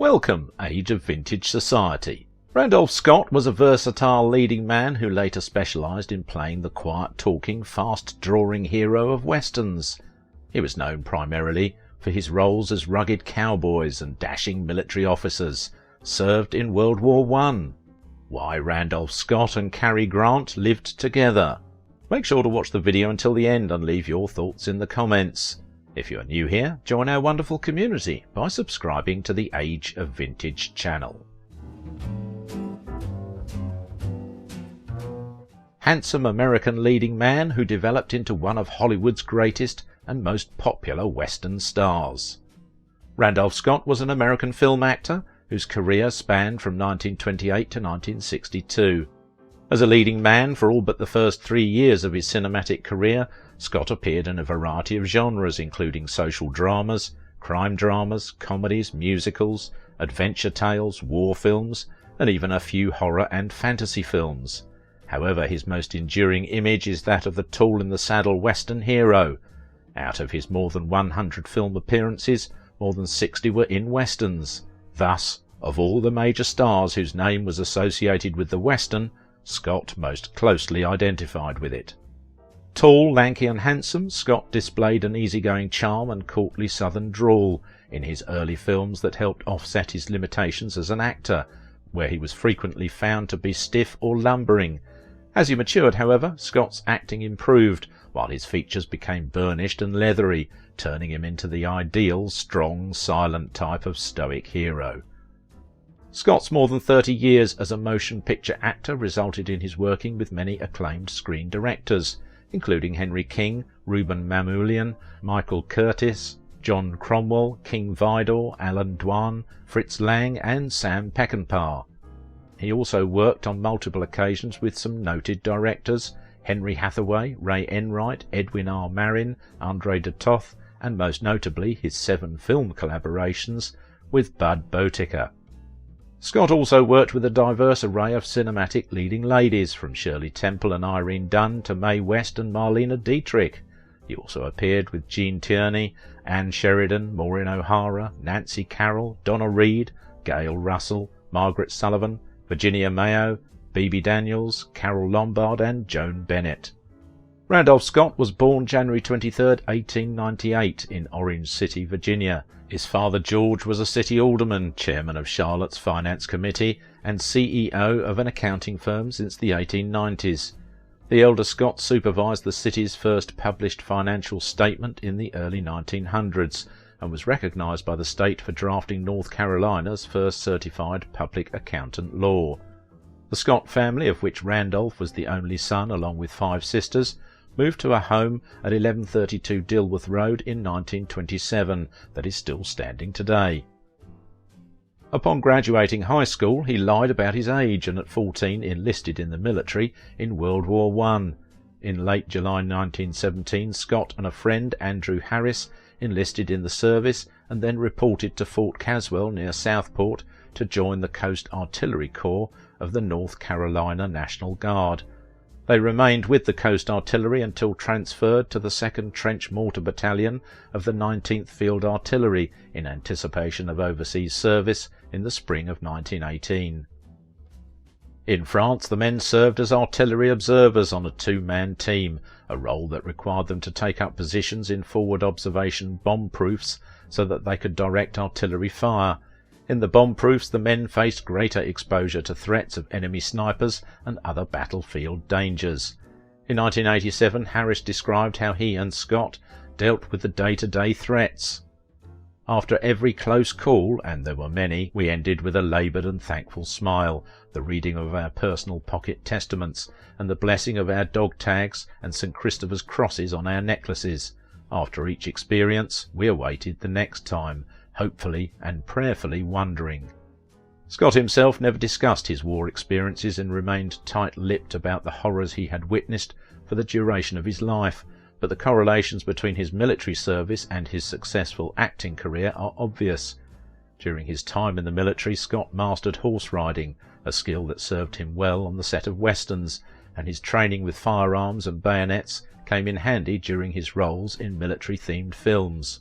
Welcome, Age of Vintage Society. Randolph Scott was a versatile leading man who later specialised in playing the quiet-talking, fast-drawing hero of westerns. He was known primarily for his roles as rugged cowboys and dashing military officers, served in World War I. Why Randolph Scott and Cary Grant lived together. Make sure to watch the video until the end and leave your thoughts in the comments. If you are new here, join our wonderful community by subscribing to the Age of Vintage channel. Handsome American leading man who developed into one of Hollywood's greatest and most popular Western stars. Randolph Scott was an American film actor whose career spanned from 1928 to 1962. As a leading man for all but the first 3 years of his cinematic career, Scott appeared in a variety of genres including social dramas, crime dramas, comedies, musicals, adventure tales, war films, and even a few horror and fantasy films. However, his most enduring image is that of the tall-in-the-saddle Western hero. Out of his more than 100 film appearances, more than 60 were in Westerns. Thus, of all the major stars whose name was associated with the Western, Scott most closely identified with it. Tall, lanky and handsome, Scott displayed an easygoing charm and courtly southern drawl in his early films that helped offset his limitations as an actor, where he was frequently found to be stiff or lumbering. As he matured, however, Scott's acting improved, while his features became burnished and leathery, turning him into the ideal, strong, silent type of stoic hero. Scott's more than 30 years as a motion picture actor resulted in his working with many acclaimed screen directors, including Henry King, Ruben Mamoulian, Michael Curtis, John Cromwell, King Vidor, Alan Dwan, Fritz Lang and Sam Peckinpah. He also worked on multiple occasions with some noted directors, Henry Hathaway, Ray Enright, Edwin R. Marin, André de Toth, and most notably his 7 film collaborations with Bud Boeticker. Scott also worked with a diverse array of cinematic leading ladies, from Shirley Temple and Irene Dunne to Mae West and Marlene Dietrich. He also appeared with Gene Tierney, Anne Sheridan, Maureen O'Hara, Nancy Carroll, Donna Reed, Gail Russell, Margaret Sullivan, Virginia Mayo, Bebe Daniels, Carol Lombard and Joan Bennett. Randolph Scott was born January 23, 1898 in Orange City, Virginia. His father George was a city alderman, chairman of Charlotte's Finance Committee and CEO of an accounting firm since the 1890s. The elder Scott supervised the city's first published financial statement in the early 1900s and was recognized by the state for drafting North Carolina's first certified public accountant law. The Scott family, of which Randolph was the only son along with 5 sisters, moved to a home at 1132 Dilworth Road in 1927 that is still standing today. Upon graduating high school, he lied about his age and at 14 enlisted in the military in World War I. In late July 1917, Scott and a friend, Andrew Harris, enlisted in the service and then reported to Fort Caswell near Southport to join the Coast Artillery Corps of the North Carolina National Guard. They remained with the Coast Artillery until transferred to the 2nd Trench Mortar Battalion of the 19th Field Artillery in anticipation of overseas service in the spring of 1918. In France, the men served as artillery observers on a 2-man team, a role that required them to take up positions in forward observation bomb-proofs so that they could direct artillery fire. In the bomb-proofs, the men faced greater exposure to threats of enemy snipers and other battlefield dangers. In 1987, Harris described how he and Scott dealt with the day-to-day threats. After every close call, and there were many, we ended with a laboured and thankful smile, the reading of our personal pocket testaments, and the blessing of our dog tags and St. Christopher's crosses on our necklaces. After each experience, we awaited the next time, hopefully and prayerfully wondering. Scott himself never discussed his war experiences and remained tight-lipped about the horrors he had witnessed for the duration of his life, but the correlations between his military service and his successful acting career are obvious. During his time in the military, Scott mastered horse riding, a skill that served him well on the set of westerns, and his training with firearms and bayonets came in handy during his roles in military-themed films.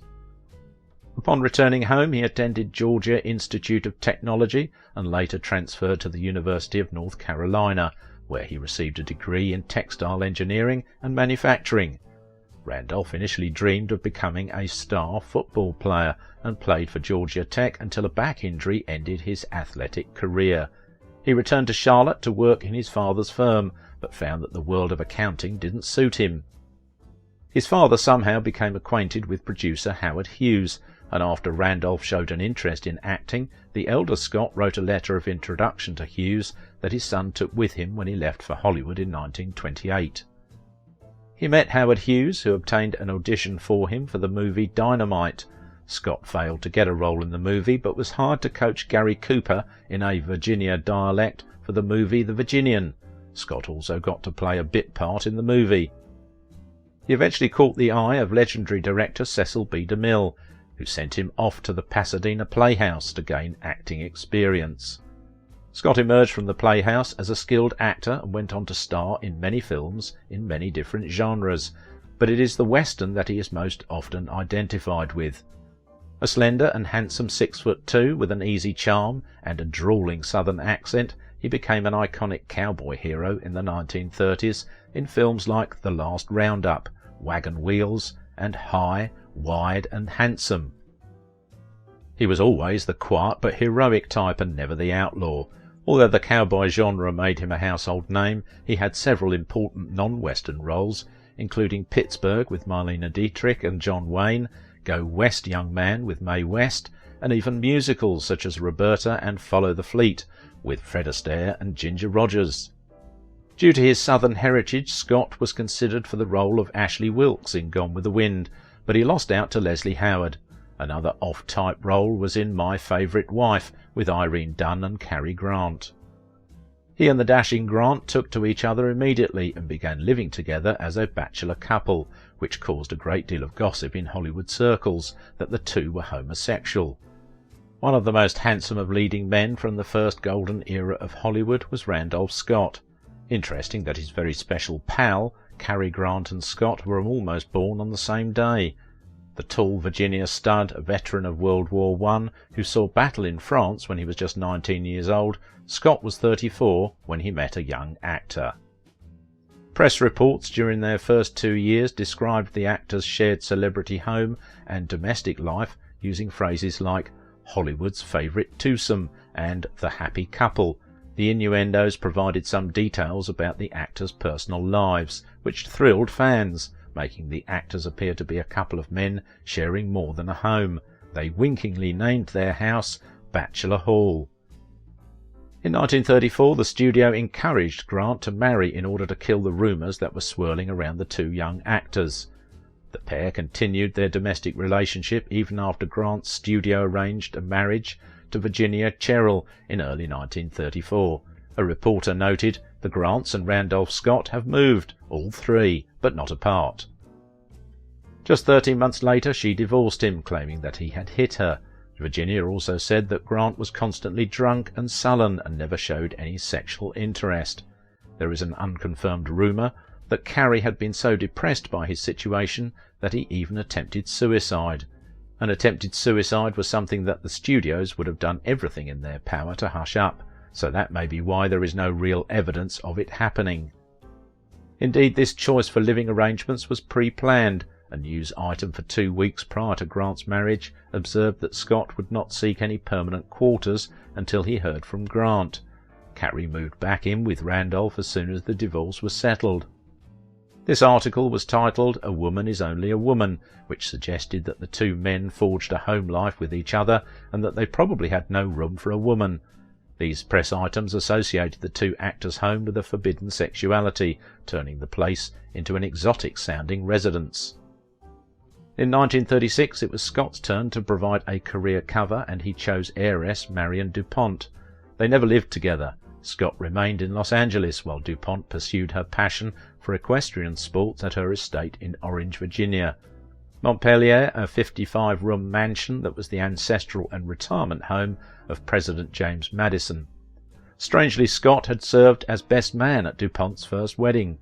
Upon returning home, he attended Georgia Institute of Technology and later transferred to the University of North Carolina, where he received a degree in textile engineering and manufacturing. Randolph initially dreamed of becoming a star football player and played for Georgia Tech until a back injury ended his athletic career. He returned to Charlotte to work in his father's firm, but found that the world of accounting didn't suit him. His father somehow became acquainted with producer Howard Hughes, and after Randolph showed an interest in acting, the elder Scott wrote a letter of introduction to Hughes that his son took with him when he left for Hollywood in 1928. He met Howard Hughes, who obtained an audition for him for the movie Dynamite. Scott failed to get a role in the movie, but was hired to coach Gary Cooper in a Virginia dialect for the movie The Virginian. Scott also got to play a bit part in the movie. He eventually caught the eye of legendary director Cecil B. DeMille, who sent him off to the Pasadena Playhouse to gain acting experience. Scott emerged from the Playhouse as a skilled actor and went on to star in many films in many different genres, but it is the Western that he is most often identified with. A slender and handsome 6'2" with an easy charm and a drawling southern accent, he became an iconic cowboy hero in the 1930s in films like The Last Roundup, Wagon Wheels, and High, Wide and Handsome. He was always the quiet but heroic type and never the outlaw. Although the cowboy genre made him a household name, he had several important non-Western roles, including Pittsburgh with Marlene Dietrich and John Wayne, Go West Young Man with Mae West, and even musicals such as Roberta and Follow the Fleet with Fred Astaire and Ginger Rogers. Due to his southern heritage, Scott was considered for the role of Ashley Wilkes in Gone with the Wind, but he lost out to Leslie Howard. Another off-type role was in My Favourite Wife with Irene Dunne and Cary Grant. He and the dashing Grant took to each other immediately and began living together as a bachelor couple, which caused a great deal of gossip in Hollywood circles that the two were homosexual. One of the most handsome of leading men from the first golden era of Hollywood was Randolph Scott. Interesting that his very special pal, Cary Grant and Scott, were almost born on the same day. The tall Virginia stud, a veteran of World War I, who saw battle in France when he was just 19 years old, Scott was 34 when he met a young actor. Press reports during their first 2 years described the actors' shared celebrity home and domestic life using phrases like Hollywood's favourite twosome and the happy couple. The innuendos provided some details about the actors' personal lives, which thrilled fans, making the actors appear to be a couple of men sharing more than a home. They winkingly named their house Bachelor Hall. In 1934, the studio encouraged Grant to marry in order to kill the rumours that were swirling around the two young actors. The pair continued their domestic relationship even after Grant's studio arranged a marriage to Virginia Cherrill in early 1934. A reporter noted, "The Grants and Randolph Scott have moved, all three, but not apart." Just 13 months later she divorced him, claiming that he had hit her. Virginia also said that Grant was constantly drunk and sullen and never showed any sexual interest. There is an unconfirmed rumour that Cary had been so depressed by his situation that he even attempted suicide. An attempted suicide was something that the studios would have done everything in their power to hush up, so that may be why there is no real evidence of it happening. Indeed, this choice for living arrangements was pre-planned. A news item for 2 weeks prior to Grant's marriage observed that Scott would not seek any permanent quarters until he heard from Grant. Cary moved back in with Randolph as soon as the divorce was settled. This article was titled "A Woman is Only a Woman," which suggested that the two men forged a home life with each other and that they probably had no room for a woman. These press items associated the two actors' home with a forbidden sexuality, turning the place into an exotic-sounding residence. In 1936 it was Scott's turn to provide a career cover, and he chose heiress Marion DuPont. They never lived together. Scott remained in Los Angeles while DuPont pursued her passion for equestrian sports at her estate in Orange, Virginia. Montpelier, a 55-room mansion that was the ancestral and retirement home of President James Madison. Strangely, Scott had served as best man at DuPont's first wedding.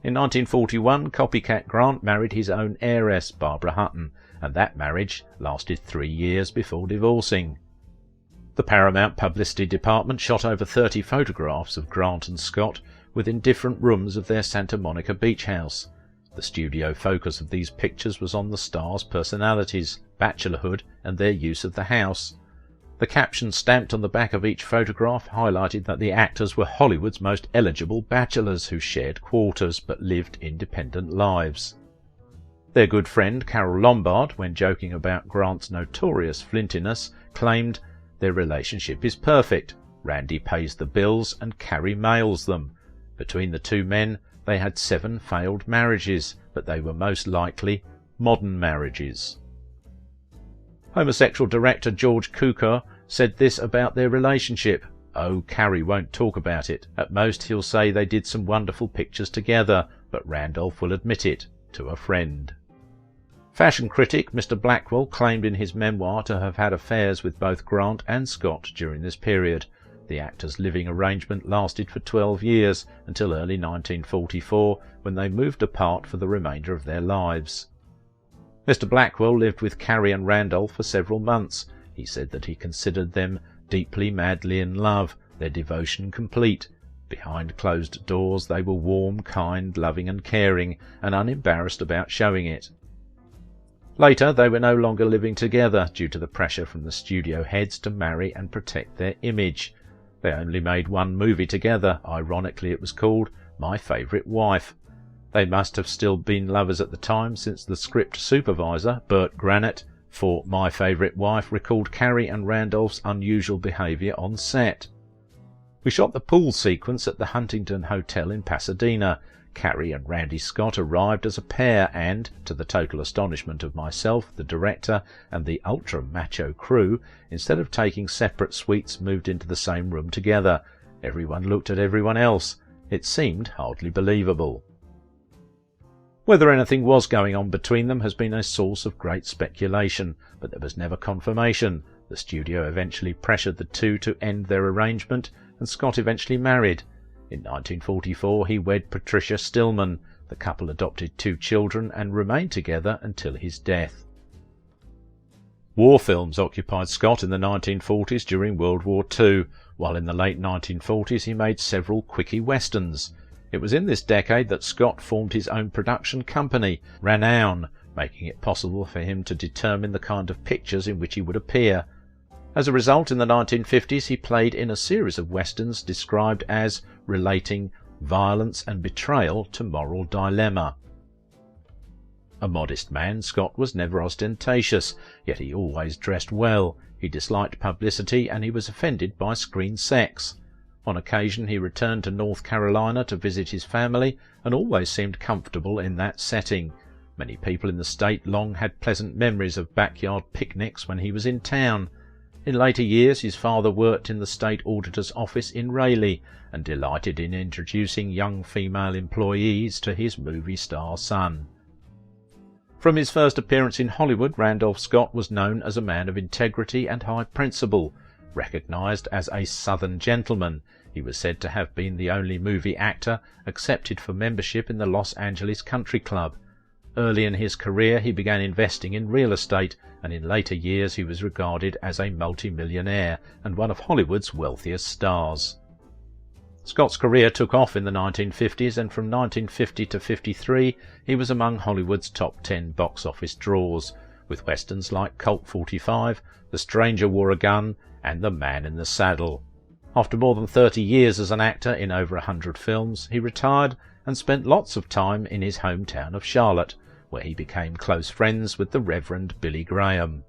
In 1941, copycat Grant married his own heiress, Barbara Hutton, and that marriage lasted 3 years before divorcing. The Paramount publicity department shot over 30 photographs of Grant and Scott within different rooms of their Santa Monica beach house. The studio focus of these pictures was on the stars' personalities, bachelorhood, and their use of the house. The caption stamped on the back of each photograph highlighted that the actors were Hollywood's most eligible bachelors who shared quarters but lived independent lives. Their good friend Carol Lombard, when joking about Grant's notorious flintiness, claimed, "Their relationship is perfect. Randy pays the bills and Cary mails them. Between the two men, they had 7 failed marriages, but they were most likely modern marriages." Homosexual director George Cukor said this about their relationship: "Oh, Cary won't talk about it. At most he'll say they did some wonderful pictures together, but Randolph will admit it to a friend." Fashion critic Mr. Blackwell claimed in his memoir to have had affairs with both Grant and Scott during this period. The actors' living arrangement lasted for 12 years, until early 1944, when they moved apart for the remainder of their lives. Mr. Blackwell lived with Cary and Randolph for several months. He said that he considered them deeply, madly in love, their devotion complete. Behind closed doors they were warm, kind, loving and caring, and unembarrassed about showing it. Later they were no longer living together due to the pressure from the studio heads to marry and protect their image. They only made one movie together. Ironically, it was called My Favourite Wife. They must have still been lovers at the time, since the script supervisor, Burt Granett, for My Favourite Wife recalled Cary and Randolph's unusual behaviour on set. "We shot the pool sequence at the Huntington Hotel in Pasadena. Cary and Randy Scott arrived as a pair and, to the total astonishment of myself, the director, and the ultra-macho crew, instead of taking separate suites, moved into the same room together. Everyone looked at everyone else. It seemed hardly believable." Whether anything was going on between them has been a source of great speculation, but there was never confirmation. The studio eventually pressured the two to end their arrangement, and Scott eventually married. In 1944 he wed Patricia Stillman. The couple adopted 2 children and remained together until his death. War films occupied Scott in the 1940s during World War II, while in the late 1940s he made several quickie westerns. It was in this decade that Scott formed his own production company, Renown, making it possible for him to determine the kind of pictures in which he would appear. As a result, in the 1950s he played in a series of westerns described as relating violence and betrayal to moral dilemma. A modest man, Scott was never ostentatious, yet he always dressed well. He disliked publicity and he was offended by screen sex. On occasion he returned to North Carolina to visit his family and always seemed comfortable in that setting. Many people in the state long had pleasant memories of backyard picnics when he was in town. In later years his father worked in the state auditor's office in Raleigh and delighted in introducing young female employees to his movie star son. From his first appearance in Hollywood, Randolph Scott was known as a man of integrity and high principle. Recognized as a Southern gentleman, he was said to have been the only movie actor accepted for membership in the Los Angeles Country Club. Early in his career he began investing in real estate, and in later years he was regarded as a multi-millionaire and one of Hollywood's wealthiest stars. Scott's career took off in the 1950s, and from 1950 to 53 he was among Hollywood's top 10 box office draws, with westerns like Colt 45, The Stranger Wore a Gun, and The Man in the Saddle. After more than 30 years as an actor in over 100 films, he retired and spent lots of time in his hometown of Charlotte, where he became close friends with the Reverend Billy Graham.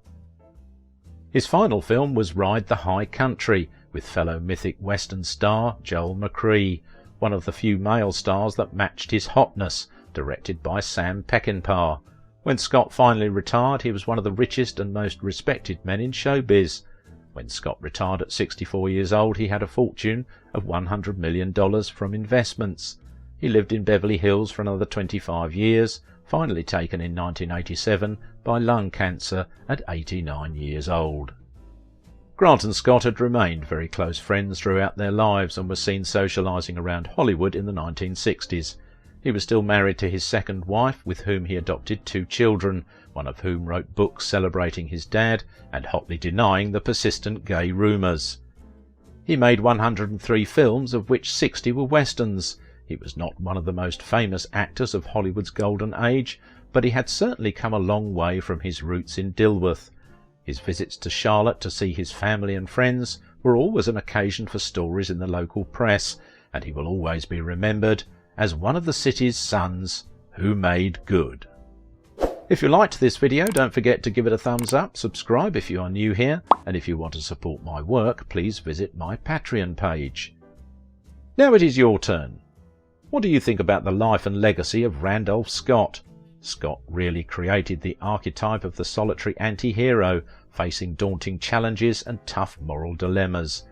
His final film was Ride the High Country, with fellow mythic Western star Joel McCrea, one of the few male stars that matched his hotness, directed by Sam Peckinpah. When Scott finally retired, he was one of the richest and most respected men in showbiz. When Scott retired at 64 years old, he had a fortune of $100 million from investments. He lived in Beverly Hills for another 25 years, finally taken in 1987 by lung cancer at 89 years old. Grant and Scott had remained very close friends throughout their lives and were seen socializing around Hollywood in the 1960s. He was still married to his second wife, with whom he adopted 2 children, one of whom wrote books celebrating his dad and hotly denying the persistent gay rumours. He made 103 films, of which 60 were westerns. He was not one of the most famous actors of Hollywood's golden age, but he had certainly come a long way from his roots in Dilworth. His visits to Charlotte to see his family and friends were always an occasion for stories in the local press, and he will always be remembered as one of the city's sons who made good. If you liked this video, don't forget to give it a thumbs up, subscribe if you are new here, and if you want to support my work, please visit my Patreon page. Now it is your turn. What do you think about the life and legacy of Randolph Scott? Scott really created the archetype of the solitary anti-hero, facing daunting challenges and tough moral dilemmas.